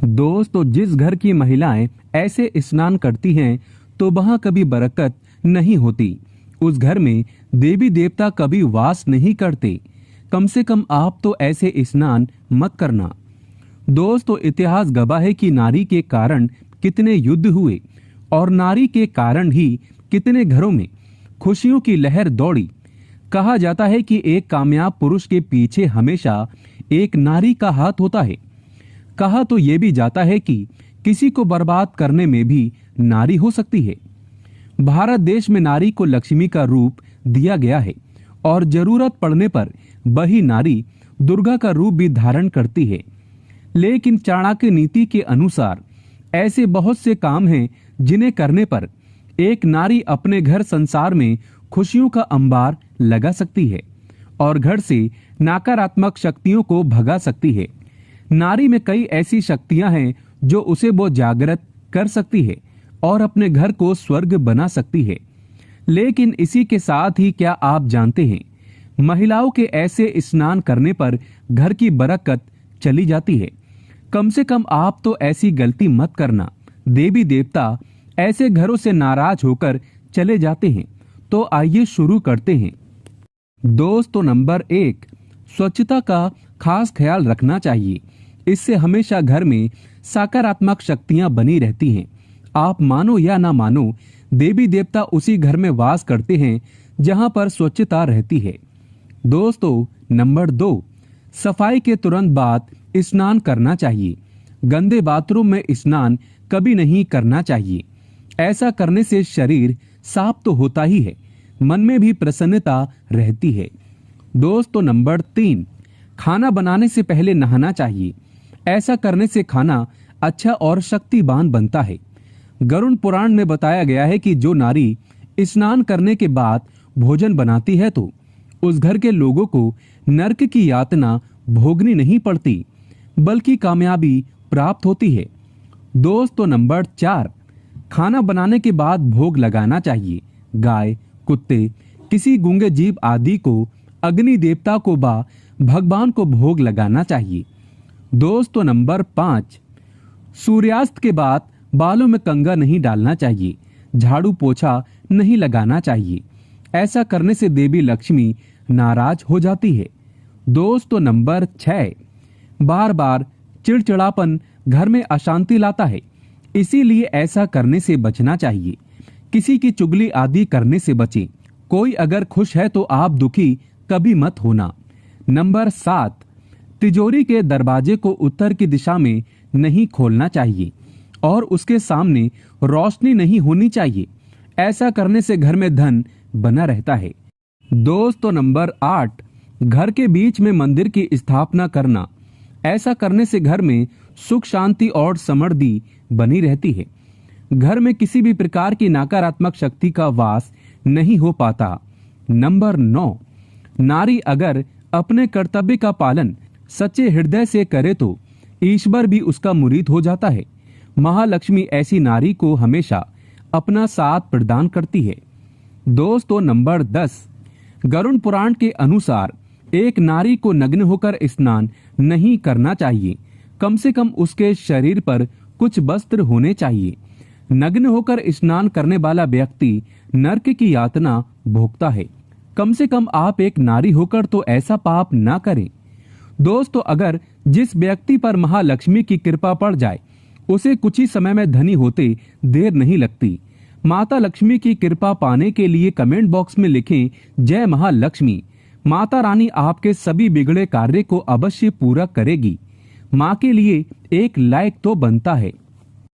दोस्तों, जिस घर की महिलाएं ऐसे स्नान करती हैं तो वहां कभी बरकत नहीं होती। उस घर में देवी देवता कभी वास नहीं करते। कम से कम आप तो ऐसे स्नान मत करना। दोस्तों, इतिहास गवाह है कि नारी के कारण कितने युद्ध हुए और नारी के कारण ही कितने घरों में खुशियों की लहर दौड़ी। कहा जाता है कि एक कामयाब पुरुष के पीछे हमेशा एक नारी का हाथ होता है। कहा तो ये भी जाता है कि किसी को बर्बाद करने में भी नारी हो सकती है। भारत देश में नारी को लक्ष्मी का रूप दिया गया है और जरूरत पड़ने पर वही नारी दुर्गा का रूप भी धारण करती है। लेकिन चाणक्य नीति के अनुसार ऐसे बहुत से काम हैं जिन्हें करने पर एक नारी अपने घर संसार में खुशियों का अंबार लगा सकती है और घर से नकारात्मक शक्तियों को भगा सकती है। नारी में कई ऐसी शक्तियां हैं जो उसे वो जागृत कर सकती है और अपने घर को स्वर्ग बना सकती है। लेकिन इसी के साथ ही क्या आप जानते हैं, महिलाओं के ऐसे स्नान करने पर घर की बरकत चली जाती है। कम से कम आप तो ऐसी गलती मत करना। देवी देवता ऐसे घरों से नाराज होकर चले जाते हैं। तो आइए शुरू करते हैं। दोस्तों, नंबर 1, स्वच्छता का खास ख्याल रखना चाहिए। इससे हमेशा घर में सकारात्मक शक्तियां बनी रहती हैं। आप मानो या ना मानो, देवी देवता उसी घर में वास करते हैं जहां पर स्वच्छता रहती है। दोस्तों, नंबर 2, सफाई के तुरंत बाद स्नान करना चाहिए। गंदे बाथरूम में स्नान कभी नहीं करना चाहिए। ऐसा करने से शरीर साफ तो होता ही है, मन में भी प्रसन्नता रहती है। दोस्तों, नंबर 3, खाना बनाने से पहले नहाना चाहिए। ऐसा करने से खाना अच्छा और शक्तिवान बनता है। गरुड़ पुराण में बताया गया है कि जो नारी स्नान करने के बाद भोजन बनाती है तो उस घर के लोगों को नरक की यातना भोगनी नहीं पड़ती, बल्कि कामयाबी प्राप्त होती है। दोस्तों, नंबर 4, खाना बनाने के बाद भोग लगाना चाहिए। गाय, कुत्ते, किसी गूंगे जीव आदि को, अग्नि देवता को व भगवान को भोग लगाना चाहिए। दोस्तों, नंबर 5, सूर्यास्त के बाद बालों में कंघा नहीं डालना चाहिए। झाड़ू पोछा नहीं लगाना चाहिए। ऐसा करने से देवी लक्ष्मी नाराज हो जाती है। दोस्तों, नंबर 6, बार बार चिड़चिड़ापन घर में अशांति लाता है, इसीलिए ऐसा करने से बचना चाहिए। किसी की चुगली आदि करने से बचें। कोई अगर खुश है तो आप दुखी कभी मत होना। नंबर 7, तिजोरी के दरवाजे को उत्तर की दिशा में नहीं खोलना चाहिए और उसके सामने रोशनी नहीं होनी चाहिए। ऐसा करने से घर में धन बना रहता है। दोस्तों, नंबर 8, घर के बीच में मंदिर की स्थापना करना। ऐसा करने से घर में सुख शांति और समृद्धि बनी रहती है। घर में किसी भी प्रकार की नकारात्मक शक्ति का वास नहीं हो पाता। नंबर 9, नारी अगर अपने कर्तव्य का पालन सच्चे हृदय से करे तो ईश्वर भी उसका मुरीद हो जाता है। महालक्ष्मी ऐसी नारी को हमेशा अपना साथ प्रदान करती है। दोस्तों, नंबर 10, गरुड़ पुराण के अनुसार एक नारी को नग्न होकर स्नान नहीं करना चाहिए। कम से कम उसके शरीर पर कुछ वस्त्र होने चाहिए। नग्न होकर स्नान करने वाला व्यक्ति नरक की यातना भोगता है। कम से कम आप एक नारी होकर तो ऐसा पाप ना करें। दोस्तों, अगर जिस व्यक्ति पर महालक्ष्मी की कृपा पड़ जाए उसे कुछ ही समय में धनी होते देर नहीं लगती। माता लक्ष्मी की कृपा पाने के लिए कमेंट बॉक्स में लिखें जय महालक्ष्मी। माता रानी आपके सभी बिगड़े कार्य को अवश्य पूरा करेगी। माँ के लिए एक लाइक तो बनता है।